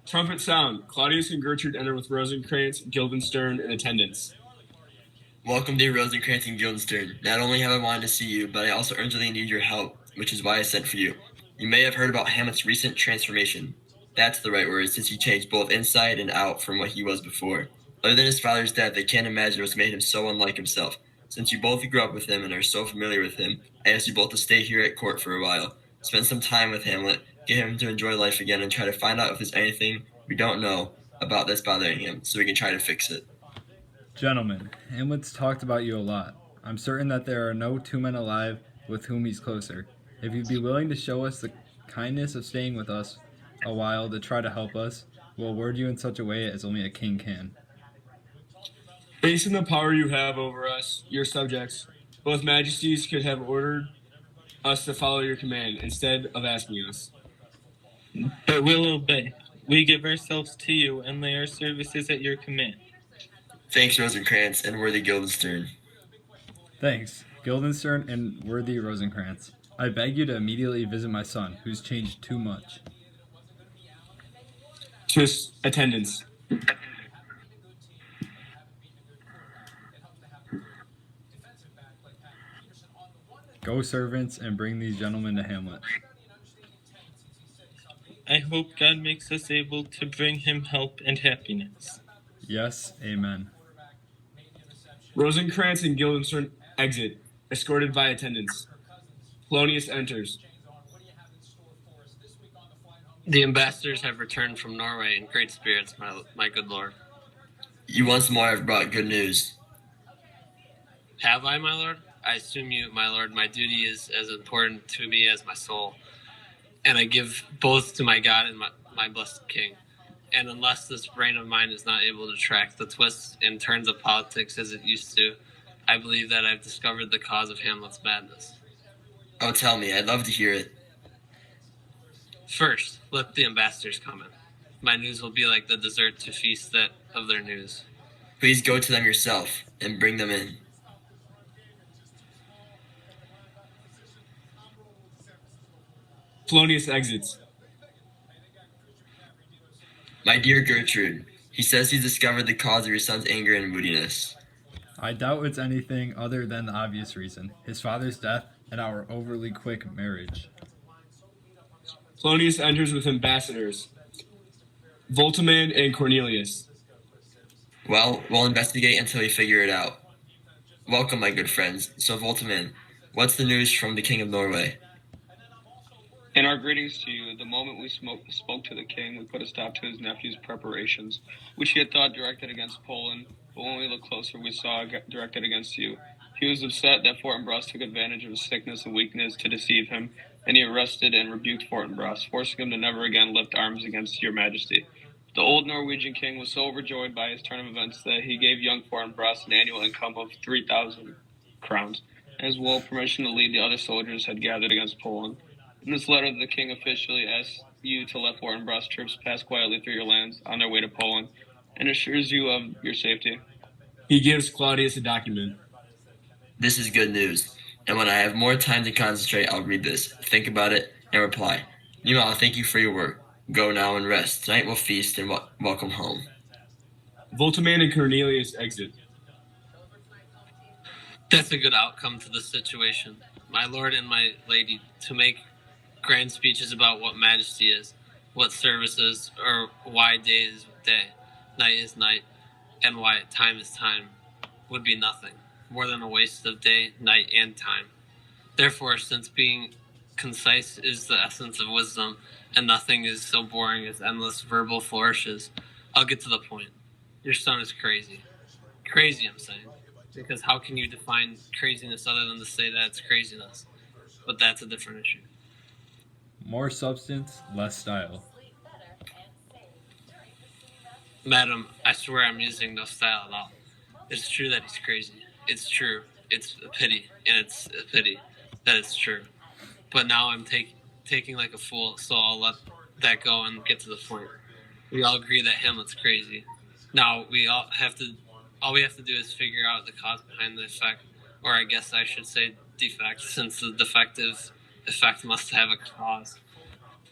Trumpet sound. Claudius and Gertrude enter with Rosencrantz, Guildenstern in attendance. Welcome, dear Rosencrantz and Guildenstern. Not only have I wanted to see you, but I also urgently need your help, which is why I sent for you. You may have heard about Hamlet's recent transformation. That's the right word, since he changed both inside and out from what he was before. Other than his father's death, I can't imagine what's made him so unlike himself. Since you both grew up with him and are so familiar with him, I ask you both to stay here at court for a while. Spend some time with Hamlet, get him to enjoy life again, and try to find out if there's anything we don't know about that's bothering him, so we can try to fix it. Gentlemen, Hamlet's talked about you a lot. I'm certain that there are no two men alive with whom he's closer. If you'd be willing to show us the kindness of staying with us a while to try to help us, we'll word you in such a way as only a king can. Based on the power you have over us, your subjects, both majesties could have ordered us to follow your command instead of asking us. But we'll obey. We give ourselves to you and lay our services at your command. Thanks, Rosencrantz and worthy Guildenstern. Thanks, Guildenstern and worthy Rosencrantz. I beg you to immediately visit my son, who's changed too much. To his attendants. Go, servants, and bring these gentlemen to Hamlet. I hope God makes us able to bring him help and happiness. Yes, amen. Rosencrantz and Guildenstern exit, escorted by attendants. Polonius enters. The ambassadors have returned from Norway in great spirits, my good lord. You once more have brought good news. Have I, my lord? I assume you, my lord. My duty is as important to me as my soul, and I give both to my God and my blessed king. And unless this brain of mine is not able to track the twists and turns of politics as it used to, I believe that I've discovered the cause of Hamlet's madness. Oh, tell me. I'd love to hear it. First, let the ambassadors come in. My news will be like the dessert to feast that of their news. Please go to them yourself and bring them in. Polonius exits. My dear Gertrude, he says he's discovered the cause of your son's anger and moodiness. I doubt it's anything other than the obvious reason, his father's death and our overly quick marriage. Polonius enters with ambassadors. Voltiman and Cornelius. Well, we'll investigate until we figure it out. Welcome, my good friends. So, Voltiman, what's the news from the King of Norway? In our greetings to you, the moment we spoke to the king, we put a stop to his nephew's preparations, which he had thought directed against Poland, but when we looked closer, we saw directed against you. He was upset that Fortinbras took advantage of his sickness and weakness to deceive him, and he arrested and rebuked Fortinbras, forcing him to never again lift arms against your majesty. The old Norwegian king was so overjoyed by his turn of events that he gave young Fortinbras an annual income of 3,000 crowns, as well permission to lead the other soldiers had gathered against Poland. In this letter, the king officially asks you to let Fortinbras troops pass quietly through your lands on their way to Poland, and assures you of your safety. He gives Claudius a document. This is good news, and when I have more time to concentrate, I'll read this, think about it, and reply. Meanwhile, thank you for your work. Go now and rest. Tonight we'll feast and welcome home. Voltiman and Cornelius exit. That's a good outcome to the situation, my lord and my lady, to make grand speeches about what majesty is, what service is, or why day is day, night is night, and why time is time, would be nothing more than a waste of day, night, and time. Therefore, since being concise is the essence of wisdom, and nothing is so boring as endless verbal flourishes, I'll get to the point. Your son is crazy. Crazy, I'm saying. Because how can you define craziness other than to say that it's craziness? But that's a different issue. More substance, less style. Madam, I swear I'm using no style at all. It's true that he's crazy. It's true. It's a pity, and it's a pity that it's true. But now I'm taking like a fool, so I'll let that go and get to the point. We all agree that Hamlet's crazy. Now all we have to do is figure out the cause behind the effect, or I guess I should say defect, since the defective effect must have a cause.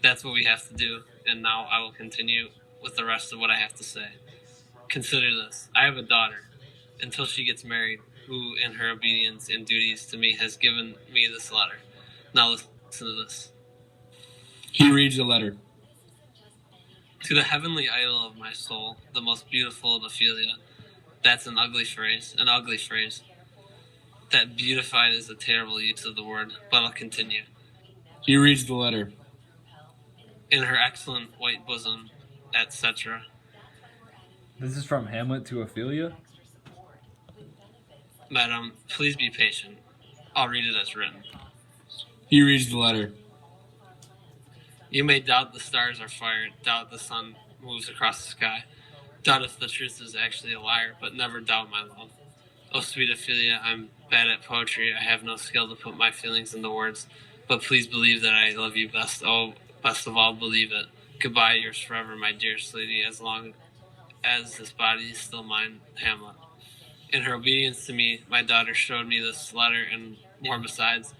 That's what we have to do, and now I will continue with the rest of what I have to say. Consider this. I have a daughter, until she gets married, who, in her obedience and duties to me, has given me this letter. Now listen to this. He reads the letter. To the heavenly idol of my soul, the most beautiful of Ophelia. That's an ugly phrase. That beautified is a terrible use of the word, but I'll continue. He reads the letter. In her excellent white bosom, etc. This is from Hamlet to Ophelia? Madam, please be patient. I'll read it as written. He reads the letter. You may doubt the stars are fired, doubt the sun moves across the sky, doubt if the truth is actually a liar, but never doubt my love. Oh, sweet Ophelia, I'm bad at poetry. I have no skill to put my feelings into words, but please believe that I love you best. Oh, best of all, believe it. Goodbye, yours forever, my dearest lady, as long as this body is still mine, Hamlet. In her obedience to me, my daughter showed me this letter and more besides,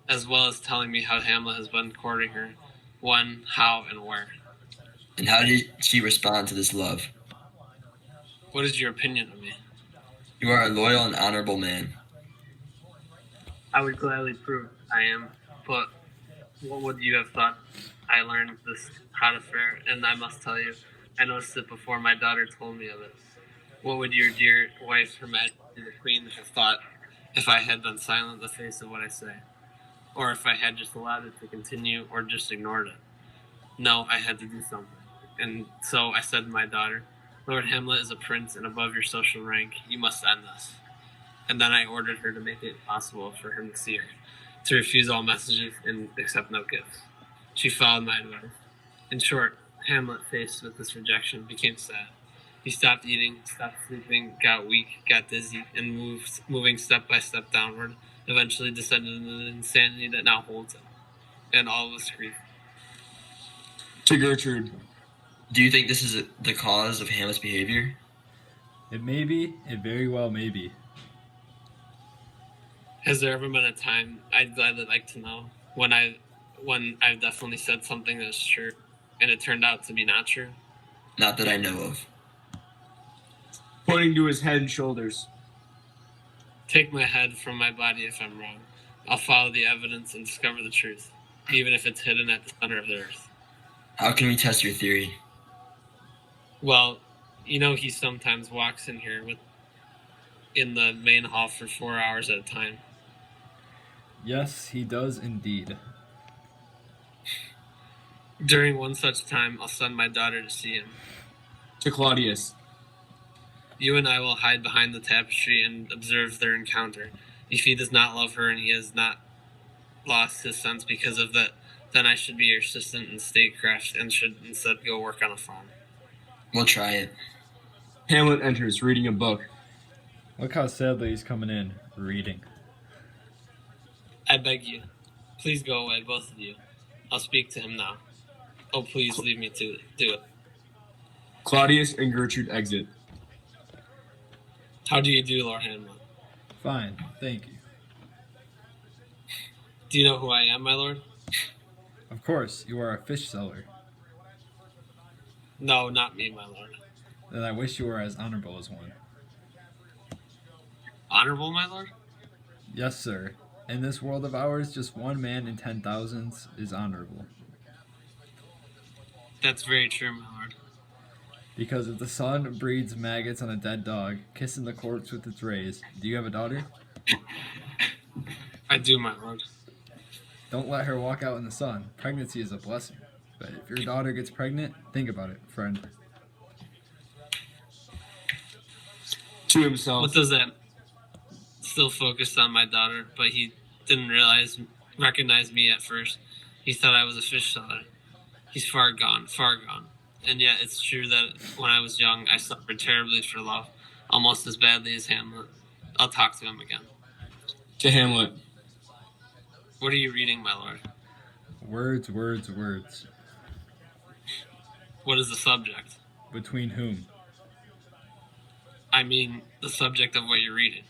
as well as telling me how Hamlet has been courting her, when, how, and where. And how did she respond to this love? What is your opinion of me? You are a loyal and honorable man. I would gladly prove I am, but what would you have thought I learned this hot affair? And I must tell you, I noticed it before my daughter told me of it. What would your dear wife, Her Majesty the Queen, have thought if I had been silent in the face of what I say? Or if I had just allowed it to continue or just ignored it? No, I had to do something. And so I said to my daughter, Lord Hamlet is a prince and above your social rank. You must end this. And then I ordered her to make it possible for him to see her, to refuse all messages and accept no gifts. She followed my advice. In short, Hamlet, faced with this rejection, became sad. He stopped eating, stopped sleeping, got weak, got dizzy, and moving step by step downward, eventually descended into the insanity that now holds him, and all of his grief. To Gertrude. Do you think this is the cause of Hamlet's behavior? It may be, it very well may be. Has there ever been a time I'd gladly like to know when I've definitely said something that's true and it turned out to be not true? Not that I know of. Pointing to his head and shoulders. Take my head from my body if I'm wrong. I'll follow the evidence and discover the truth, even if it's hidden at the center of the earth. How can we test your theory? Well, you know he sometimes walks in here in the main hall for 4 hours at a time. Yes, he does indeed. During one such time, I'll send my daughter to see him. To Claudius. You and I will hide behind the tapestry and observe their encounter. If he does not love her and he has not lost his sense because of that, then I should be your assistant in statecraft and should instead go work on a farm. We'll try it. Hamlet enters, reading a book. Look how sadly he's coming in, reading. I beg you, please go away, both of you. I'll speak to him now. Oh, please leave me to do it. Claudius and Gertrude exit. How do you do, Lord Hamlet? Fine, thank you. Do you know who I am, my lord? Of course, you are a fish seller. No, not me, my lord. Then I wish you were as honorable as one. Honorable, my lord? Yes, sir. In this world of ours, just one man in 10,000 is honorable. That's very true, my lord. Because if the sun breeds maggots on a dead dog, kissing the corpse with its rays, do you have a daughter? I do, my lord. Don't let her walk out in the sun. Pregnancy is a blessing. But if your daughter gets pregnant, think about it, friend. To himself. What does that? Still focused on my daughter, but he didn't recognize me at first. He thought I was a fish seller. He's far gone, far gone. And yet it's true that when I was young, I suffered terribly for love, almost as badly as Hamlet. I'll talk to him again. To Hamlet. What are you reading, my lord? Words, words, words. What is the subject? Between whom? I mean, the subject of what you're reading.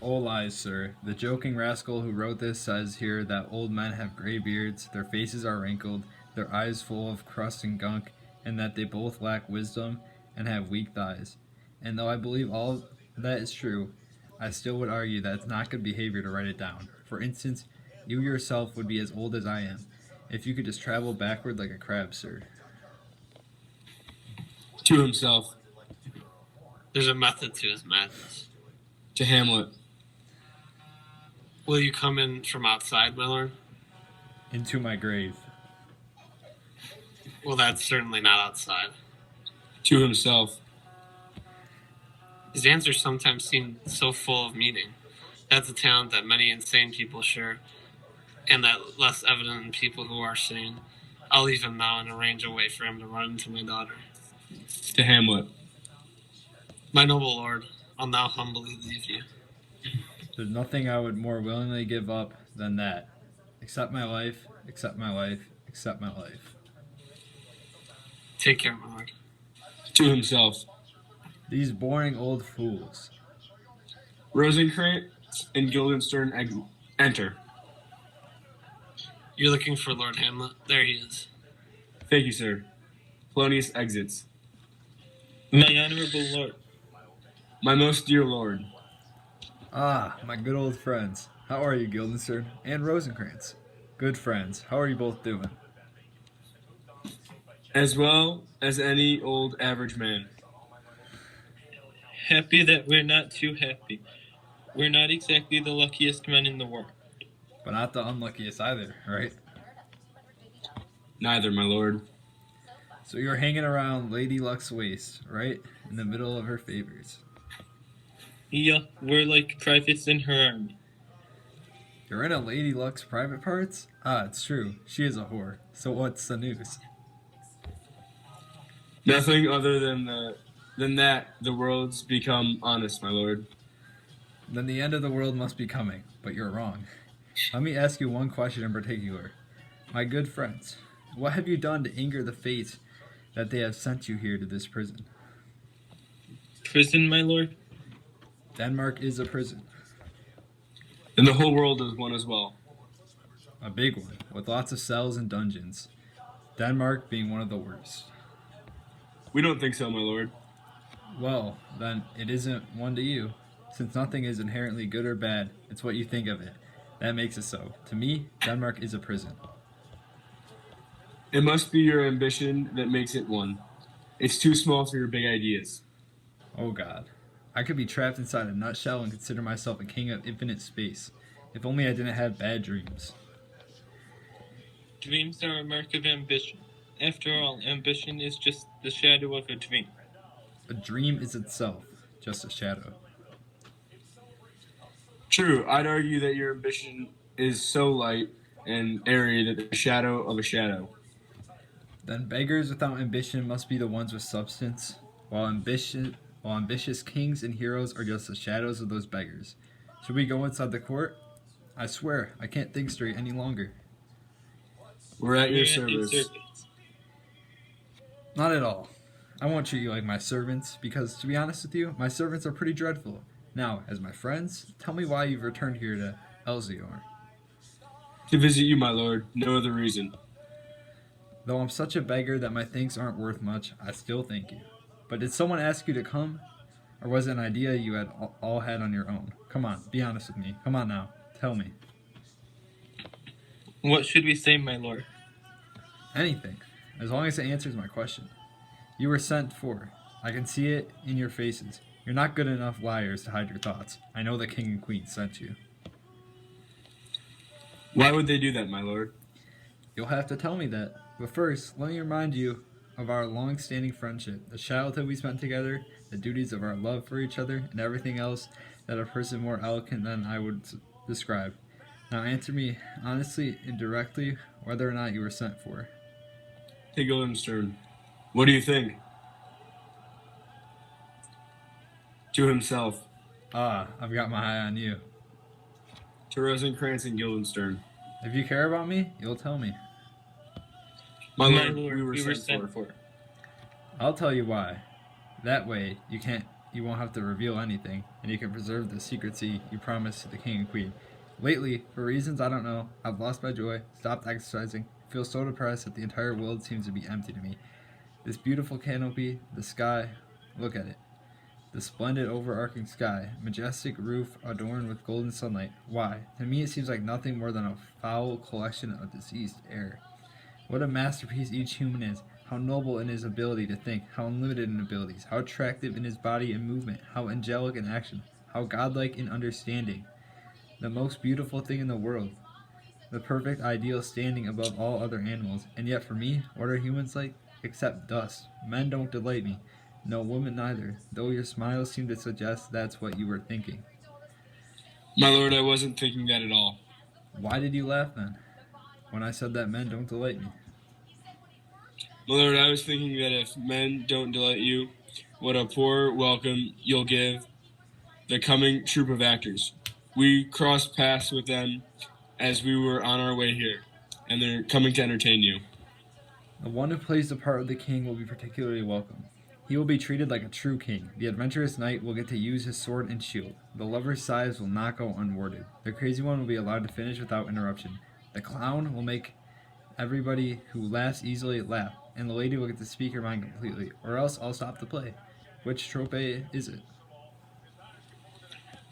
All lies, sir. The joking rascal who wrote this says here that old men have gray beards, their faces are wrinkled, their eyes full of crust and gunk, and that they both lack wisdom and have weak thighs. And though I believe all that is true, I still would argue that it's not good behavior to write it down. For instance, you yourself would be as old as I am, if you could just travel backward like a crab, sir. To himself. There's a method to his madness. To Hamlet. Will you come in from outside, my lord? Into my grave. Well, that's certainly not outside. To himself. His answers sometimes seem so full of meaning. That's a talent that many insane people share, and that less evident in people who are sane. I'll leave him now and arrange a way for him to run into my daughter. To Hamlet. My noble lord, I'll now humbly leave you. There's nothing I would more willingly give up than that. Accept my life, accept my life, accept my life. Take care, my lord. To himself. These boring old fools. Rosencrantz and Guildenstern enter. You're looking for Lord Hamlet? There he is. Thank you, sir. Polonius exits. My honorable lord. My most dear lord. Ah, my good old friends. How are you, Guildenstern and Rosencrantz? Good friends. How are you both doing? As well as any old average man. Happy that we're not too happy. We're not exactly the luckiest men in the world. But not the unluckiest either, right? Neither, my lord. So you're hanging around Lady Luck's waist, right? In the middle of her favors. Yeah, we're like privates in her army. You're in a Lady Luck's private parts? Ah, it's true. She is a whore. So what's the news? Nothing other than that the world's become honest, my lord. Then the end of the world must be coming, but you're wrong. Let me ask you one question in particular. My good friends, what have you done to anger the fates that they have sent you here to this prison? Prison, my lord? Denmark is a prison. And the whole world is one as well. A big one, with lots of cells and dungeons. Denmark being one of the worst. We don't think so, my lord. Well, then it isn't one to you. Since nothing is inherently good or bad, it's what you think of it. That makes it so. To me, Denmark is a prison. It must be your ambition that makes it one. It's too small for your big ideas. Oh God. I could be trapped inside a nutshell and consider myself a king of infinite space. If only I didn't have bad dreams. Dreams are a mark of ambition. After all, ambition is just the shadow of a dream. A dream is itself just a shadow. True, I'd argue that your ambition is so light and airy that the shadow of a shadow. Then beggars without ambition must be the ones with substance, while ambitious kings and heroes are just the shadows of those beggars. Should we go inside the court? I swear, I can't think straight any longer. We're at your We're at service. Not at all. I won't treat you like my servants, because, to be honest with you, my servants are pretty dreadful. Now, as my friends, tell me why you've returned here to Elzior. To visit you, my lord. No other reason. Though I'm such a beggar that my thanks aren't worth much, I still thank you. But did someone ask you to come? Or was it an idea you had all had on your own? Come on, be honest with me. Come on now, tell me. What should we say, my lord? Anything, as long as it answers my question. You were sent for. I can see it in your faces. You're not good enough liars to hide your thoughts. I know the king and queen sent you. Why would they do that, my lord? You'll have to tell me that. But first, let me remind you of our long-standing friendship, the childhood we spent together, the duties of our love for each other, and everything else that a person more eloquent than I would describe. Now answer me honestly and directly whether or not you were sent for. To Guildenstern. What do you think? To himself. Ah, I've got my eye on you. To Rosencrantz and Guildenstern. If you care about me, you'll tell me. My My lord, lord, we were we were sent sent for. for. I'll tell you why. That way, you won't have to reveal anything, and you can preserve the secrecy you promised to the king and queen. Lately, for reasons I don't know, I've lost my joy, stopped exercising, feel so depressed that the entire world seems to be empty to me. This beautiful canopy, the sky, look at it. The splendid overarching sky, majestic roof adorned with golden sunlight. Why? To me it seems like nothing more than a foul collection of diseased air. What a masterpiece each human is. How noble in his ability to think, how unlimited in abilities, how attractive in his body and movement, how angelic in action, how godlike in understanding. The most beautiful thing in the world. The perfect ideal standing above all other animals. And yet for me, what are humans like? Except dust. Men don't delight me. No, women neither, though your smiles seem to suggest that's what you were thinking. My lord, I wasn't thinking that at all. Why did you laugh then, when I said that men don't delight me? My lord, I was thinking that if men don't delight you, what a poor welcome you'll give the coming troupe of actors. We crossed paths with them as we were on our way here, and they're coming to entertain you. The one who plays the part of the king will be particularly welcome. He will be treated like a true king. The adventurous knight will get to use his sword and shield. The lover's sighs will not go unworded. The crazy one will be allowed to finish without interruption. The clown will make everybody who laughs easily laugh, and the lady will get to speak her mind completely, or else I'll stop the play. Which trope is it?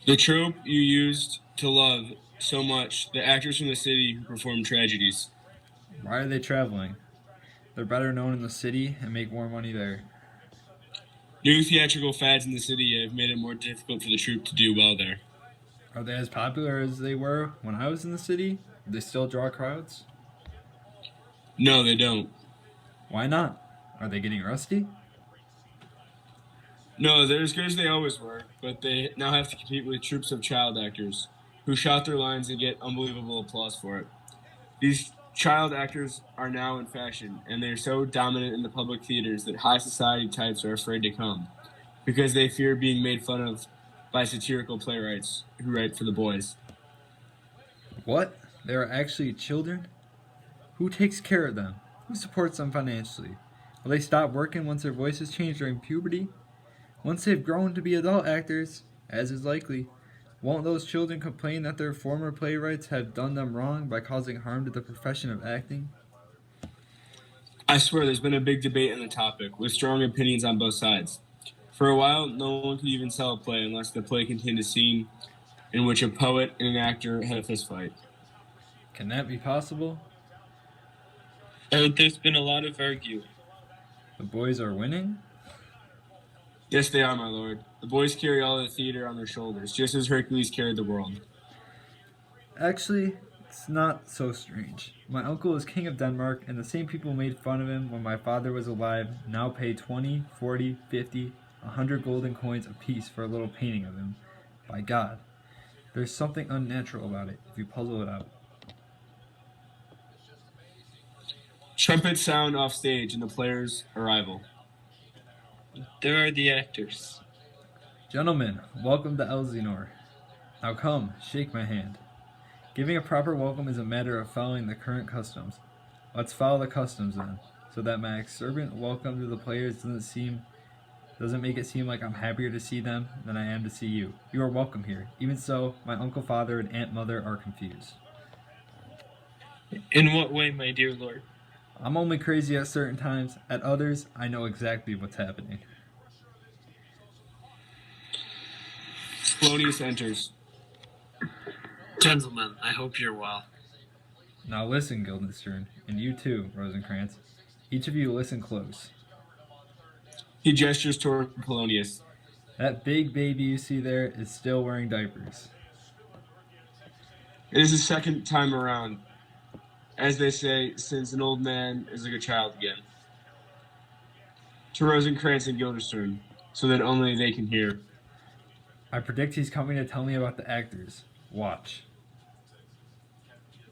The trope you used to love so much, the actors from the city who perform tragedies. Why are they traveling? They're better known in the city and make more money there. New theatrical fads in the city have made it more difficult for the troupe to do well there. Are they as popular as they were when I was in the city? Do they still draw crowds? No, they don't. Why not? Are they getting rusty? No, they're as good as they always were, but they now have to compete with troops of child actors who shout their lines and get unbelievable applause for it. These child actors are now in fashion, and they're so dominant in the public theaters that high society types are afraid to come because they fear being made fun of by satirical playwrights who write for the boys. What? They are actually children? Who takes care of them? Who supports them financially? Will they stop working once their voices change during puberty? Once they've grown to be adult actors, as is likely, won't those children complain that their former playwrights have done them wrong by causing harm to the profession of acting? I swear there's been a big debate on the topic, with strong opinions on both sides. For a while, no one could even sell a play unless the play contained a scene in which a poet and an actor had a fistfight. Can that be possible? There's been a lot of arguing. The boys are winning? Yes, they are, my lord. The boys carry all the theater on their shoulders, just as Hercules carried the world. Actually, it's not so strange. My uncle is king of Denmark, and the same people made fun of him when my father was alive now pay 20, 40, 50, 100 golden coins apiece for a little painting of him. By God, there's something unnatural about it if you puzzle it out. Trumpets sound off stage in the players' arrival. There are the actors. Gentlemen, welcome to Elsinore. Now come, shake my hand. Giving a proper welcome is a matter of following the current customs. Let's follow the customs then, so that my exuberant welcome to the players doesn't make it seem like I'm happier to see them than I am to see you. You are welcome here. Even so, my uncle father and aunt mother are confused. In what way, my dear lord? I'm only crazy at certain times. At others, I know exactly what's happening. Polonius enters. Gentlemen, I hope you're well. Now listen, Guildenstern, and you too, Rosencrantz. Each of you listen close. He gestures toward Polonius. That big baby you see there is still wearing diapers. It is the second time around, as they say, since an old man is like a child again. To Rosencrantz and Guildenstern, so that only they can hear. I predict he's coming to tell me about the actors. Watch.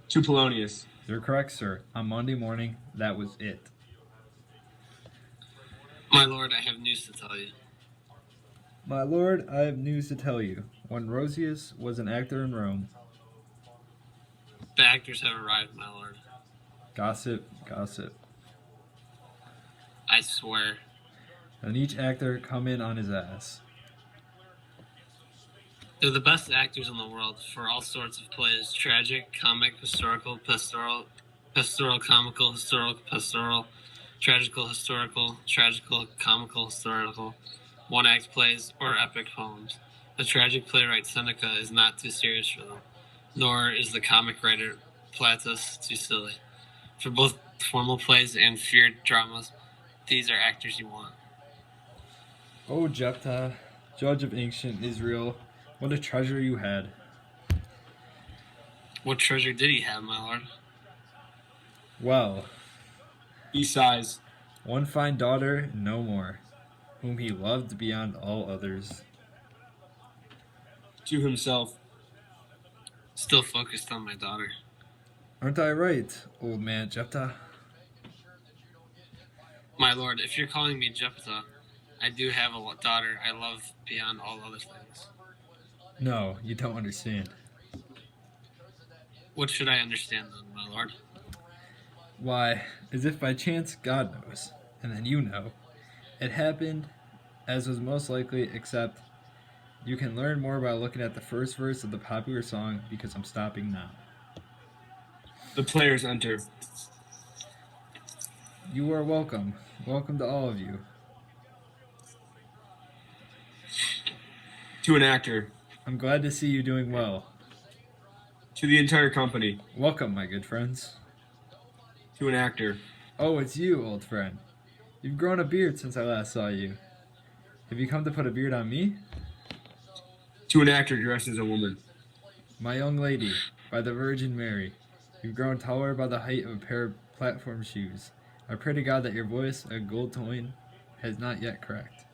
To Polonius. You're correct, sir. On Monday morning, that was it. My lord, I have news to tell you. My lord, I have news to tell you. When Rosius was an actor in Rome, The actors have arrived, my lord. gossip, gossip. I swear. Then each actor come in on his ass. They're the best actors in the world for all sorts of plays: tragic, comic, historical, pastoral, comical, historical, pastoral. tragical, historical, tragical, comical, historical, one-act plays, or epic poems. The tragic playwright Seneca is not too serious for them, nor is the comic writer Plautus too silly. For both formal plays and feared dramas, these are actors you want. O Jephthah, judge of ancient Israel, what a treasure you had. What treasure did he have, my lord? Well, He sighs. one fine daughter and no more, whom he loved beyond all others. To himself. Still focused on my daughter. Aren't I right, old man Jephthah? My lord, if you're calling me Jephthah, I do have a daughter I love beyond all other things. No, you don't understand. What should I understand then, my lord? Why, as if by chance God knows, and then you know. It happened as was most likely, except you can learn more by looking at the first verse of the popular song because I'm stopping now. The players enter. You are welcome. Welcome to all of you. To an actor. I'm glad to see you doing well. To the entire company. Welcome, my good friends. To an actor. Oh, it's you, old friend. You've grown a beard since I last saw you. Have you come to put a beard on me? To an actor dressed as a woman. My young lady, by the Virgin Mary, you've grown taller by the height of a pair of platform shoes. I pray to God that your voice, a gold coin, has not yet cracked.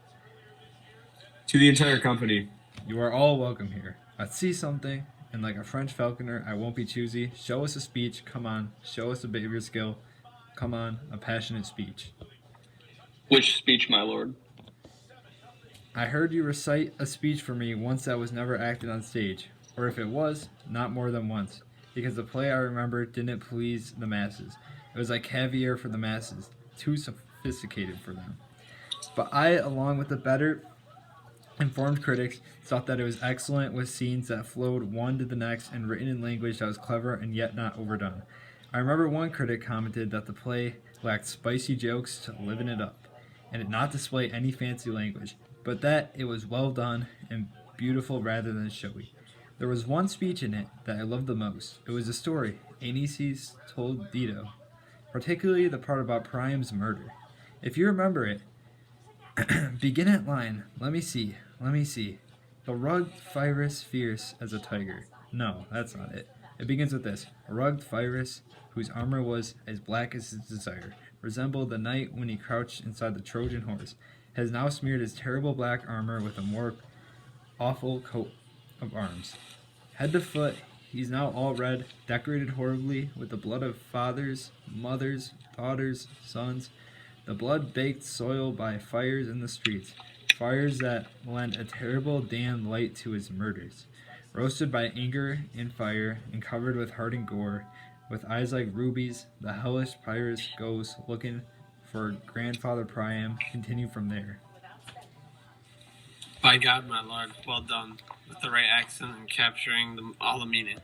To the entire company. You are all welcome here. I see something, and like a French falconer, I won't be choosy. Show us a speech. Come on. Show us a bit of your skill. Come on, a passionate speech. Which speech, my lord? I heard you recite a speech for me once that was never acted on stage, or if it was, not more than once, because the play I remember didn't please the masses. It was like caviar for the masses, too sophisticated for them. But I, along with the better informed critics, thought that it was excellent, with scenes that flowed one to the next and written in language that was clever and yet not overdone. I remember one critic commented that the play lacked spicy jokes to liven it up, and did not display any fancy language, but that it was well done and beautiful rather than showy. There was one speech in it that I loved the most. It was a story Aeneas told Dido, particularly the part about Priam's murder. If you remember it, begin at line, let me see. The rugged Pyrrhus fierce as a tiger. No, that's not it. It begins with this. A rugged Pyrrhus, whose armor was as black as his desire, resembled the knight when he crouched inside the Trojan horse, has now smeared his terrible black armor with a more awful coat of arms. Head to foot, he's now all red, decorated horribly with the blood of fathers, mothers, daughters, sons, the blood-baked soil by fires in the streets, fires that lend a terrible damned light to his murders. Roasted by anger and fire, and covered with hardened gore, with eyes like rubies, the hellish Pyrrhus goes looking for grandfather Priam. Continue from there. By God, my lord, well done, with the right accent and capturing all the meaning.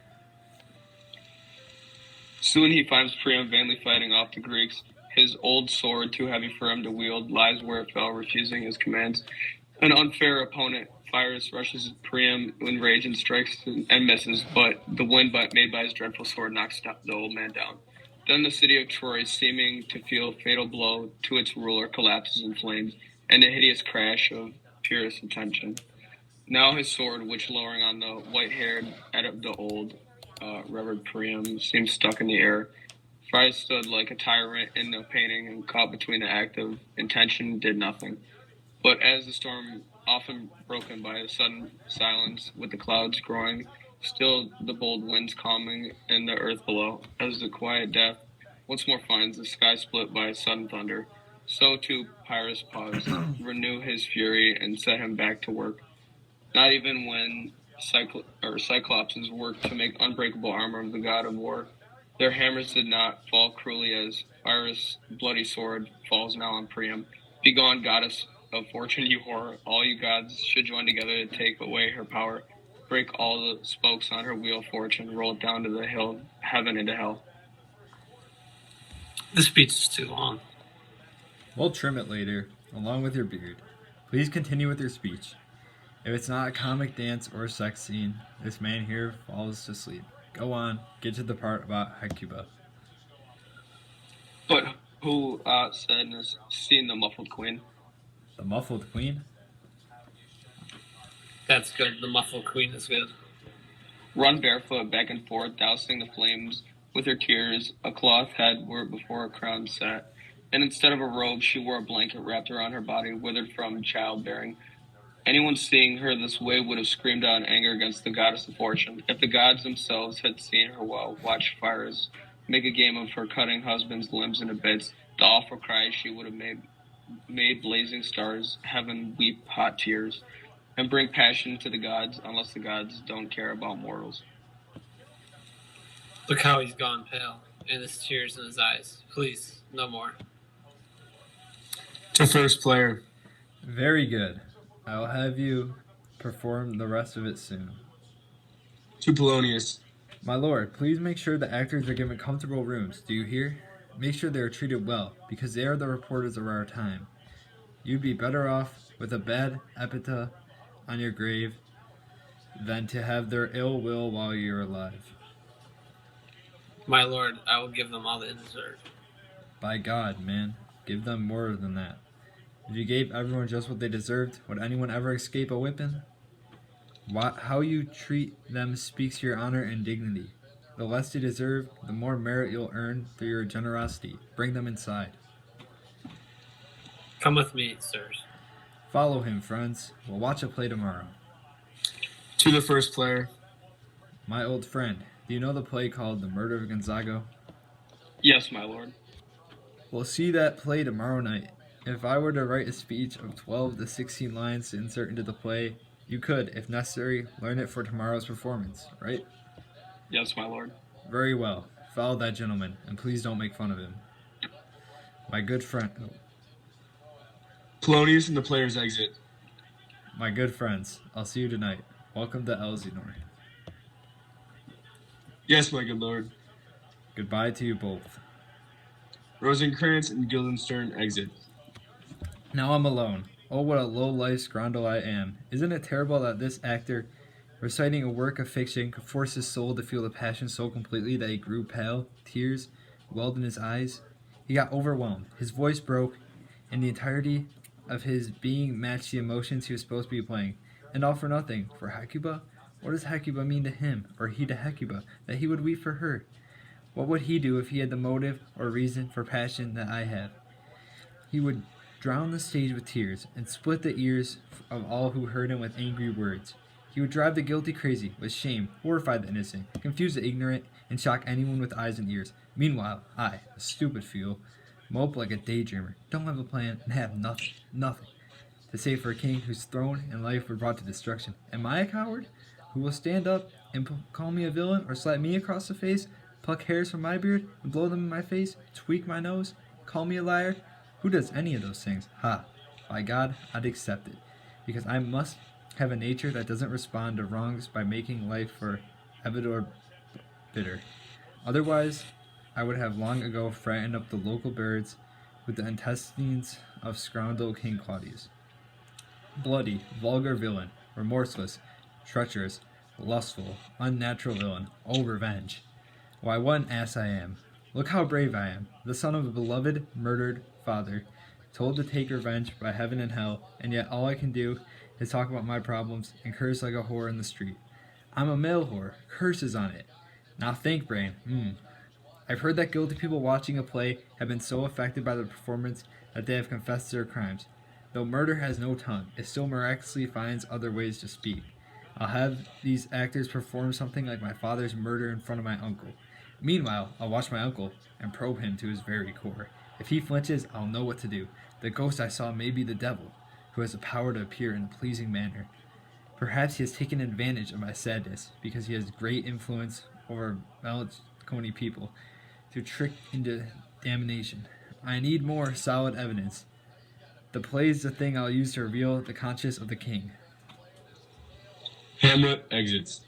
Soon he finds Priam vainly fighting off the Greeks. His old sword, too heavy for him to wield, lies where it fell, refusing his commands. An unfair opponent, Pyrrhus, rushes at Priam in rage and strikes and misses, but the wound made by his dreadful sword knocks the old man down. Then the city of Troy, seeming to feel a fatal blow to its ruler, collapses in flames, and a hideous crash of purest intention. Now his sword, which lowering on the white-haired head of the old Reverend Priam, seems stuck in the air. Pyrrhus stood like a tyrant in the painting, and caught between the act of intention, did nothing. But as the storm, often broken by a sudden silence, with the clouds growing, still the bold winds calming, and the earth below, as the quiet death once more finds the sky split by sudden thunder, so too Pyrrhus paused, renew his fury, and set him back to work. Not even when Cyclopses worked to make unbreakable armor of the god of war, their hammers did not fall cruelly as Pyrrhus' bloody sword falls now on Priam. Begone, goddess of fortune, you whore! All you gods should join together to take away her power. Break all the spokes on her wheel, fortune, roll it down to the hill, heaven into hell. The speech is too long. We'll trim it later, along with your beard. Please continue with your speech. If it's not a comic dance or a sex scene, this man here falls to sleep. Go on, get to the part about Hecuba. But who said has seen the muffled queen? The muffled queen? That's good. The muffled queen is good. Run barefoot back and forth, dousing the flames with her tears. A cloth head where before a crown sat, and instead of a robe, she wore a blanket wrapped around her body, withered from childbearing. Anyone seeing her this way would have screamed out in anger against the goddess of fortune. If the gods themselves had seen her well, watch fires, make a game of her cutting husband's limbs into bits, the awful cries she would have made blazing stars, heaven weep hot tears, and bring passion to the gods, unless the gods don't care about mortals. Look how he's gone pale, and there's tears in his eyes. Please, no more. To first player. Very good. I'll have you perform the rest of it soon. To Polonius. My lord, please make sure the actors are given comfortable rooms. Do you hear? Make sure they are treated well, because they are the reporters of our time. You'd be better off with a bad epitaph on your grave than to have their ill will while you're alive. My lord, I will give them all they deserve. By God, man, give them more than that. If you gave everyone just what they deserved, would anyone ever escape a whipping? How you treat them speaks your honor and dignity. The less they deserve, the more merit you'll earn through your generosity. Bring them inside. Come with me, sirs. Follow him, friends. We'll watch a play tomorrow. To the first player. My old friend, do you know the play called The Murder of Gonzago? Yes, my lord. We'll see that play tomorrow night. If I were to write a speech of 12 to 16 lines to insert into the play, you could, if necessary, learn it for tomorrow's performance, right? Yes, my lord. Very well. Follow that gentleman, and please don't make fun of him. My good friend... Polonius and the players exit. My good friends, I'll see you tonight. Welcome to Elsinore. Yes, my good lord. Goodbye to you both. Rosencrantz and Guildenstern exit. Now I'm alone. Oh, what a low-life scoundrel I am. Isn't it terrible that this actor, reciting a work of fiction, could force his soul to feel the passion so completely that he grew pale, tears welled in his eyes? He got overwhelmed. His voice broke, and the entirety of his being matched the emotions he was supposed to be playing. And all for nothing. For Hecuba? What does Hecuba mean to him, or he to Hecuba, that he would weep for her? What would he do if he had the motive or reason for passion that I have? He would drown the stage with tears, and split the ears of all who heard him with angry words. He would drive the guilty crazy with shame, horrify the innocent, confuse the ignorant, and shock anyone with eyes and ears. Meanwhile, I, a stupid fool, mope like a daydreamer, don't have a plan, and have nothing to say for a king whose throne and life were brought to destruction. Am I a coward, who will stand up and call me a villain, or slap me across the face, pluck hairs from my beard, and blow them in my face, tweak my nose, call me a liar? Who does any of those things? Ha! By God, I'd accept it, because I must have a nature that doesn't respond to wrongs by making life for evidor bitter. Otherwise, I would have long ago frightened up the local birds with the intestines of scoundrel King Claudius. Bloody, vulgar villain, remorseless, treacherous, lustful, unnatural villain, oh revenge! Why, what an ass I am! Look how brave I am, the son of a beloved, murdered father, told to take revenge by heaven and hell, and yet all I can do is talk about my problems and curse like a whore in the street. I'm a male whore, curses on it. Now think, brain. I've heard that guilty people watching a play have been so affected by the performance that they have confessed their crimes. Though murder has no tongue, it still miraculously finds other ways to speak. I'll have these actors perform something like my father's murder in front of my uncle. Meanwhile, I'll watch my uncle and probe him to his very core. If he flinches, I'll know what to do. The ghost I saw may be the devil, who has the power to appear in a pleasing manner. Perhaps he has taken advantage of my sadness, because he has great influence over melancholy people, to trick into damnation. I need more solid evidence. The play's the thing I'll use to reveal the conscience of the king. Hamlet exits.